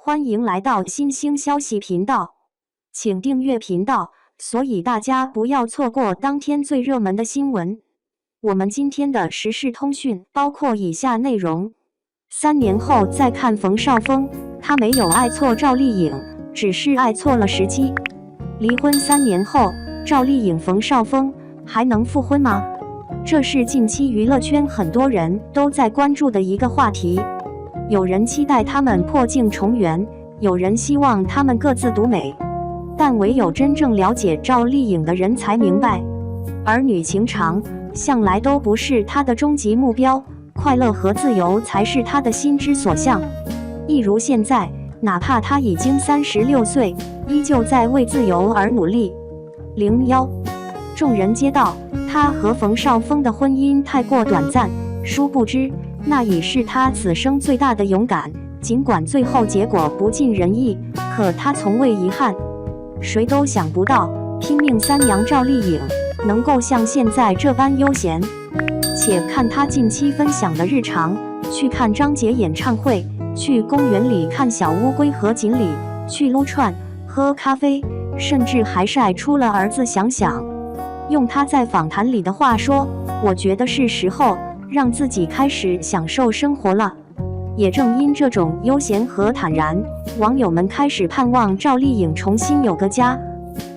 欢迎来到新兴消息频道，请订阅频道，所以大家不要错过当天最热门的新闻。我们今天的时事通讯包括以下内容：3年后再看冯绍峰，他没有爱错赵丽颖，只是爱错了时机。离婚3年后，赵丽颖、冯绍峰还能复婚吗？这是近期娱乐圈很多人都在关注的一个话题。有人期待他们破镜重圆，有人希望他们各自独美，但唯有真正了解赵丽颖的人才明白，儿女情长向来都不是她的终极目标，快乐和自由才是她的心之所向。一如现在，哪怕她已经36岁，依旧在为自由而努力。01，众人皆道她和冯绍峰的婚姻太过短暂，殊不知那已是他此生最大的勇敢，尽管最后结果不尽人意，可他从未遗憾。谁都想不到，拼命3娘赵丽颖能够像现在这般悠闲。且看他近期分享的日常：去看张杰演唱会，去公园里看小乌龟和锦鲤，去撸串、喝咖啡，甚至还晒出了儿子想想。用他在访谈里的话说，我觉得是时候让自己开始享受生活了。也正因这种悠闲和坦然，网友们开始盼望赵丽颖重新有个家。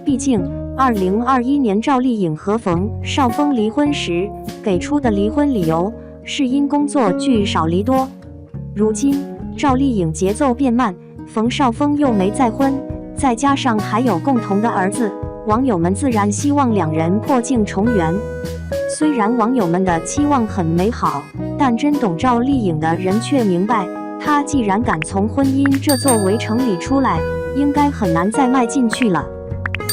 毕竟2021年赵丽颖和冯绍峰离婚时给出的离婚理由是因工作聚少离多。如今赵丽颖节奏变慢，冯绍峰又没再婚，再加上还有共同的儿子，网友们自然希望两人破镜重圆。虽然网友们的期望很美好，但真懂赵丽颖的人却明白，她既然敢从婚姻这座围城里出来，应该很难再迈进去了。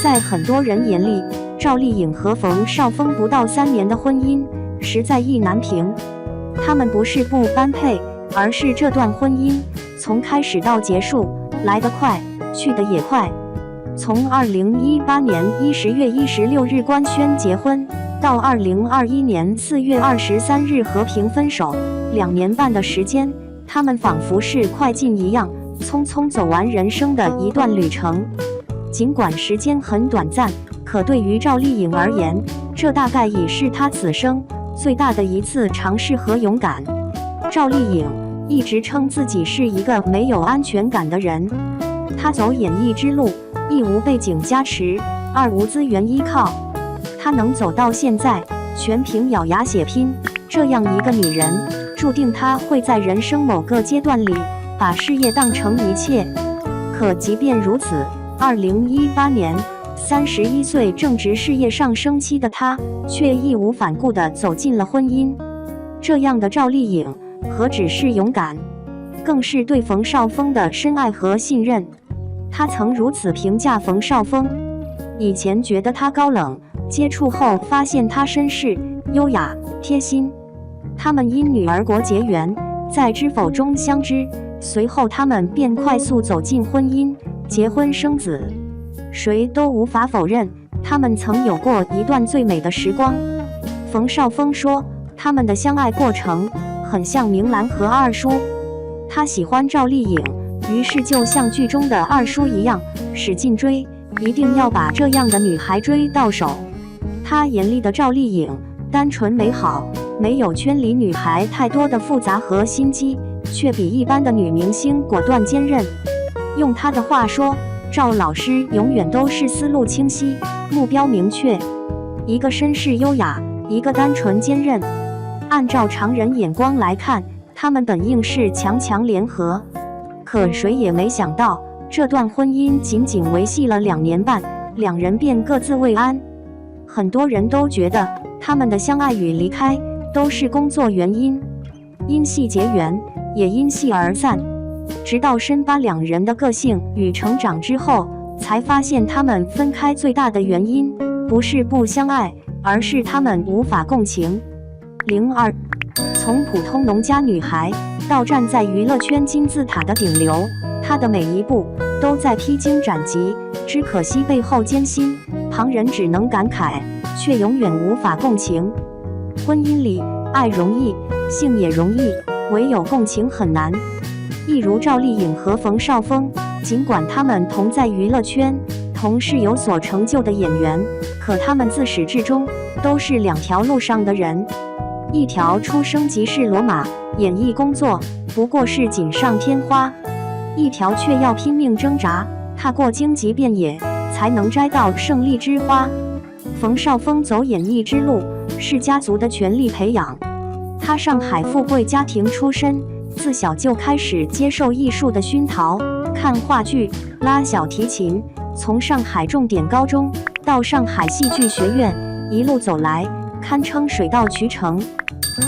在很多人眼里，赵丽颖和冯绍峰不到3年的婚姻实在意难平。他们不是不般配，而是这段婚姻从开始到结束来得快，去得也快。从2018年10月16日官宣结婚，到2021年4月23日和平分手，2年半的时间，他们仿佛是快进一样，匆匆走完人生的一段旅程。尽管时间很短暂，可对于赵丽颖而言，这大概已是她此生最大的一次尝试和勇敢。赵丽颖一直称自己是一个没有安全感的人，她走演艺之路，一无背景加持，二无资源依靠。她能走到现在，全凭咬牙血拼。这样一个女人，注定她会在人生某个阶段里把事业当成一切。可即便如此，2018年31岁正值事业上升期的她，却义无反顾地走进了婚姻。这样的赵丽颖，何止是勇敢，更是对冯绍峰的深爱和信任。她曾如此评价冯绍峰：以前觉得他高冷，接触后发现他绅士、优雅、贴心。他们因女儿国结缘，在知否中相知，随后他们便快速走进婚姻，结婚生子。谁都无法否认，他们曾有过一段最美的时光。冯绍峰说，他们的相爱过程很像明兰和二叔，他喜欢赵丽颖，于是就像剧中的二叔一样，使劲追，一定要把这样的女孩追到手。他眼里的赵丽颖单纯美好，没有圈里女孩太多的复杂和心机，却比一般的女明星果断坚韧。用他的话说，赵老师永远都是思路清晰，目标明确，一个绅士优雅，一个单纯坚韧。按照常人眼光来看，他们本应是强强联合，可谁也没想到，这段婚姻仅仅维系了2年半，两人便各自未安。很多人都觉得他们的相爱与离开都是工作原因，因戏结缘，也因戏而散。直到深扒两人的个性与成长之后，才发现他们分开最大的原因不是不相爱，而是他们无法共情。02，从普通农家女孩到站在娱乐圈金字塔的顶流，她的每一步都在披荆斩棘，只可惜背后艰辛，旁人只能感慨，却永远无法共情。婚姻里，爱容易，性也容易，唯有共情很难。一如赵丽颖和冯绍峰，尽管他们同在娱乐圈，同是有所成就的演员，可他们自始至终都是两条路上的人。一条出生即是罗马，演艺工作不过是锦上添花；一条却要拼命挣扎，踏过荆棘遍野，才能摘到胜利之花。冯绍峰走演艺之路，是家族的全力培养。他上海富贵家庭出身，自小就开始接受艺术的熏陶，看话剧、拉小提琴，从上海重点高中到上海戏剧学院，一路走来，堪称水到渠成。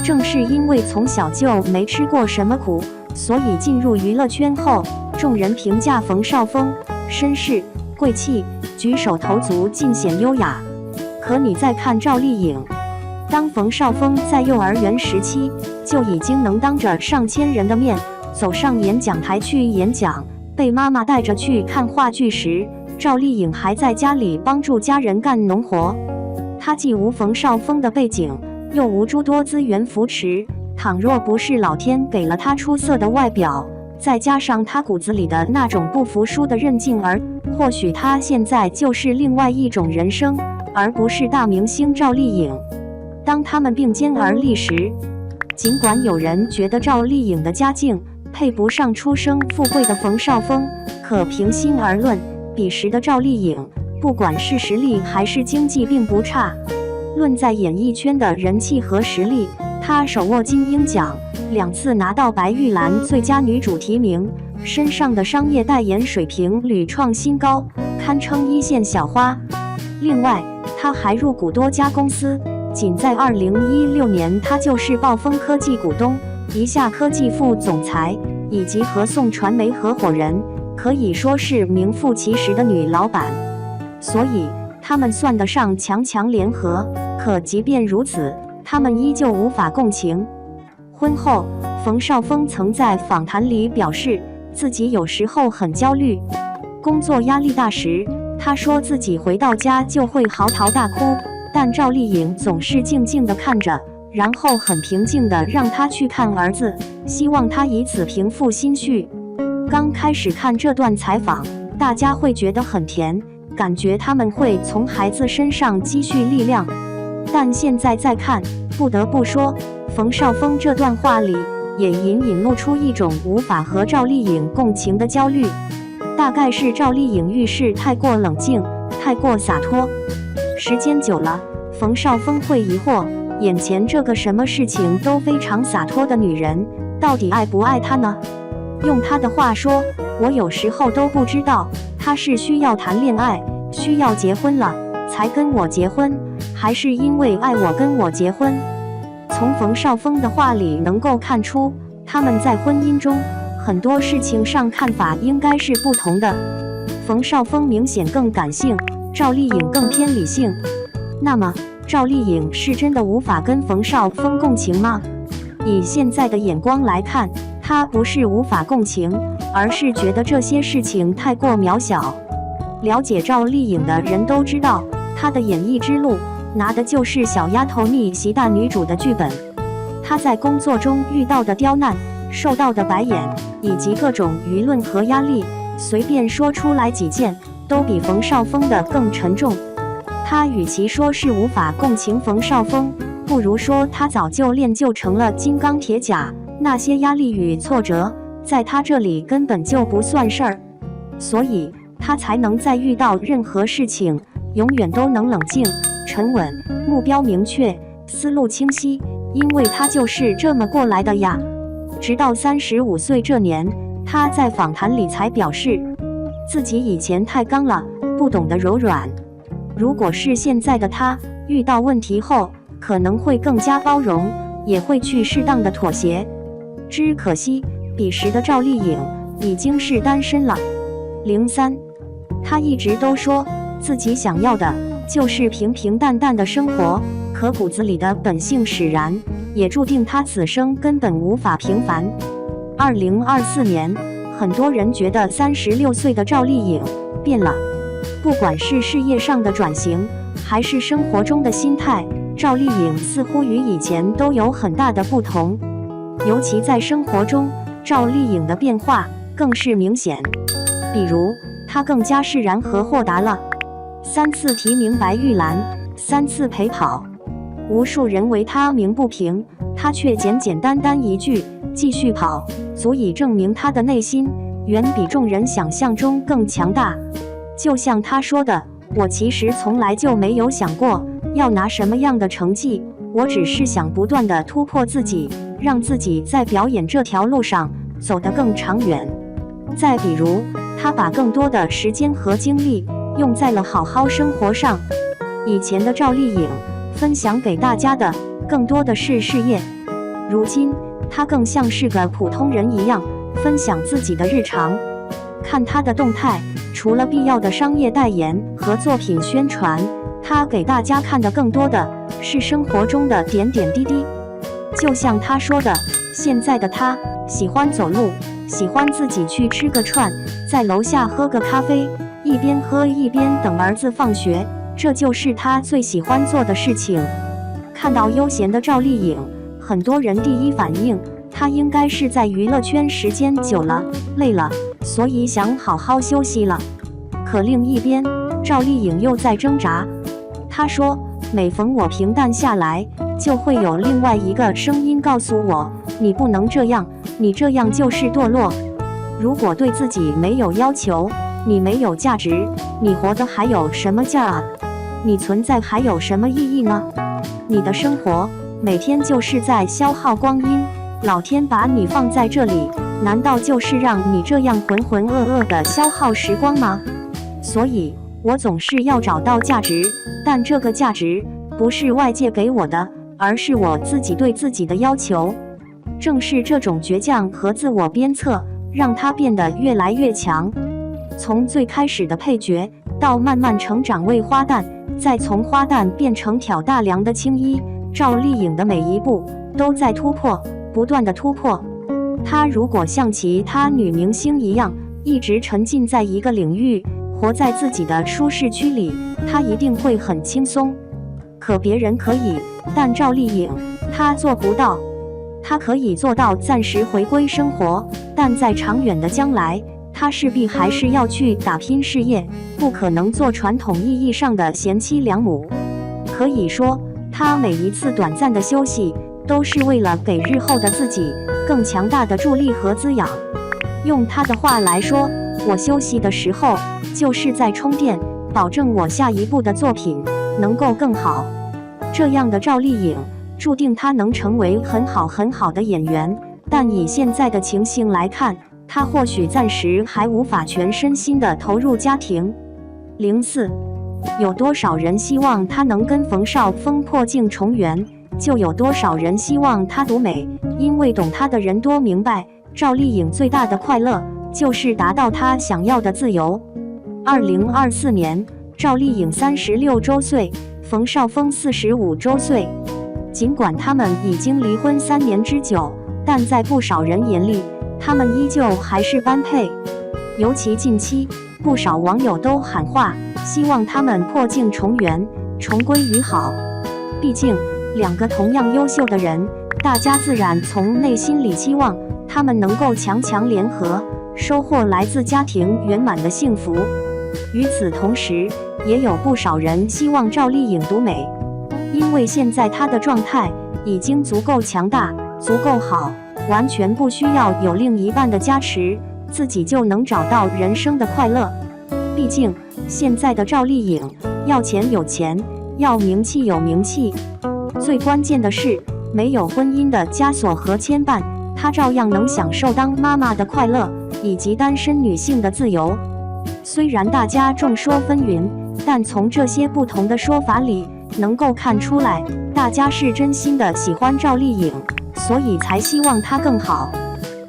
正是因为从小就没吃过什么苦，所以进入娱乐圈后，众人评价冯绍峰绅士、贵气，举手投足尽显优雅。可你再看赵丽颖，当冯绍峰在幼儿园时期就已经能当着上千人的面走上演讲台去演讲，被妈妈带着去看话剧时，赵丽颖还在家里帮助家人干农活。她既无冯绍峰的背景，又无诸多资源扶持，倘若不是老天给了她出色的外表，再加上她骨子里的那种不服输的韧劲儿，或许她现在就是另外一种人生，而不是大明星赵丽颖。当他们并肩而立时，尽管有人觉得赵丽颖的家境配不上出生富贵的冯绍峰，可平心而论，彼时的赵丽颖不管是实力还是经济并不差。论在演艺圈的人气和实力，她手握金鹰奖，2次拿到白玉兰最佳女主提名，身上的商业代言水平屡创新高，堪称一线小花。另外，她还入股多家公司，仅在2016年，她就是暴风科技股东、一夏科技副总裁以及合颂传媒合伙人，可以说是名副其实的女老板。所以他们算得上强强联合，可即便如此，他们依旧无法共情。婚后，冯绍峰曾在访谈里表示，自己有时候很焦虑，工作压力大时，他说自己回到家就会嚎啕大哭，但赵丽颖总是静静地看着，然后很平静地让他去看儿子，希望他以此平复心绪。刚开始看这段采访，大家会觉得很甜，感觉他们会从孩子身上积蓄力量。但现在再看，不得不说，冯绍峰这段话里也隐露出一种无法和赵丽颖共情的焦虑。大概是赵丽颖遇事太过冷静，太过洒脱。时间久了，冯绍峰会疑惑，眼前这个什么事情都非常洒脱的女人，到底爱不爱他呢？用他的话说，我有时候都不知道，他是需要谈恋爱，需要结婚了才跟我结婚，还是因为爱我跟我结婚。从冯绍峰的话里能够看出，他们在婚姻中很多事情上看法应该是不同的。冯绍峰明显更感性，赵丽颖更偏理性。那么，赵丽颖是真的无法跟冯绍峰共情吗？以现在的眼光来看，她不是无法共情，而是觉得这些事情太过渺小。了解赵丽颖的人都知道，她的演艺之路拿的就是小丫头逆袭大女主的剧本。她在工作中遇到的刁难、受到的白眼，以及各种舆论和压力，随便说出来几件，都比冯绍峰的更沉重。他与其说是无法共情冯绍峰，不如说他早就练就成了金刚铁甲，那些压力与挫折，在他这里根本就不算事儿，所以他才能在遇到任何事情，永远都能冷静、沉稳，目标明确，思路清晰，因为他就是这么过来的呀。直到35岁这年，他在访谈里才表示，自己以前太刚了，不懂得柔软。如果是现在的他，遇到问题后可能会更加包容，也会去适当的妥协。只可惜，彼时的赵丽颖已经是单身了。03，她一直都说自己想要的就是平平淡淡的生活，可骨子里的本性使然，也注定她此生根本无法平凡。2024年，很多人觉得36岁的赵丽颖变了。不管是事业上的转型，还是生活中的心态，赵丽颖似乎与以前都有很大的不同。尤其在生活中，赵丽颖的变化更是明显。比如，她更加释然和豁达了，3次提名白玉兰，3次陪跑，无数人为她鸣不平，她却简简单单一句继续跑，足以证明她的内心远比众人想象中更强大。就像她说的，我其实从来就没有想过要拿什么样的成绩，我只是想不断地突破自己，让自己在表演这条路上走得更长远。再比如，她把更多的时间和精力用在了好好生活上。以前的赵丽颖分享给大家的更多的是事业，如今她更像是个普通人一样，分享自己的日常。看她的动态，除了必要的商业代言和作品宣传，她给大家看的更多的是生活中的点点滴滴。就像她说的，现在的她喜欢走路，喜欢自己去吃个串，在楼下喝个咖啡，一边喝一边等儿子放学，这就是她最喜欢做的事情。看到悠闲的赵丽颖，很多人第一反应，她应该是在娱乐圈时间久了，累了，所以想好好休息了。可另一边，赵丽颖又在挣扎。她说，每逢我平淡下来，就会有另外一个声音告诉我，你不能这样，你这样就是堕落。如果对自己没有要求，你没有价值，你活得还有什么价啊？你存在还有什么意义呢？你的生活每天就是在消耗光阴，老天把你放在这里，难道就是让你这样浑浑噩噩地消耗时光吗？所以我总是要找到价值，但这个价值不是外界给我的，而是我自己对自己的要求。正是这种倔强和自我鞭策，让她变得越来越强。从最开始的配角，到慢慢成长为花旦，再从花旦变成挑大梁的青衣，赵丽颖的每一步都在突破，不断的突破。她如果像其他女明星一样，一直沉浸在一个领域，活在自己的舒适区里，她一定会很轻松。可别人可以，但赵丽颖她做不到。她可以做到暂时回归生活，但在长远的将来，她势必还是要去打拼事业，不可能做传统意义上的贤妻良母。可以说，她每一次短暂的休息，都是为了给日后的自己更强大的助力和滋养。用她的话来说，我休息的时候就是在充电，保证我下一步的作品能够更好。这样的赵丽颖，注定她能成为很好的演员，但以现在的情形来看，她或许暂时还无法全身心地投入家庭。04，有多少人希望她能跟冯绍峰破镜重圆，就有多少人希望她独美，因为懂她的人多明白，赵丽颖最大的快乐就是达到她想要的自由。2024年，赵丽颖36周岁，冯绍峰45周岁。尽管他们已经离婚3年之久，但在不少人眼里，他们依旧还是般配。尤其近期，不少网友都喊话，希望他们破镜重圆，重归于好。毕竟，两个同样优秀的人，大家自然从内心里期望他们能够强联合，收获来自家庭圆满的幸福。与此同时，也有不少人希望赵丽颖独美，因为现在她的状态已经足够强大，足够好，完全不需要有另一半的加持，自己就能找到人生的快乐。毕竟，现在的赵丽颖要钱有钱，要名气有名气，最关键的是没有婚姻的枷锁和牵绊，她照样能享受当妈妈的快乐，以及单身女性的自由。虽然大家众说纷纭，但从这些不同的说法里，能够看出来，大家是真心的喜欢赵丽颖，所以才希望她更好。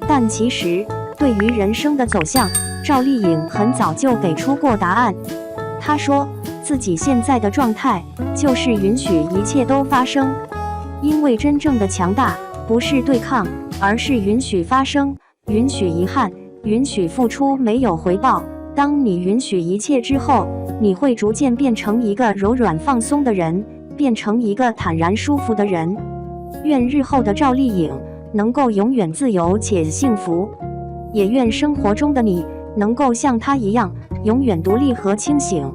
但其实，对于人生的走向，赵丽颖很早就给出过答案。她说，自己现在的状态就是允许一切都发生，因为真正的强大不是对抗，而是允许发生，允许遗憾，允许付出没有回报。当你允许一切之后，你会逐渐变成一个柔软放松的人，变成一个坦然舒服的人。愿日后的赵丽颖能够永远自由且幸福。也愿生活中的你能够像他一样，永远独立和清醒。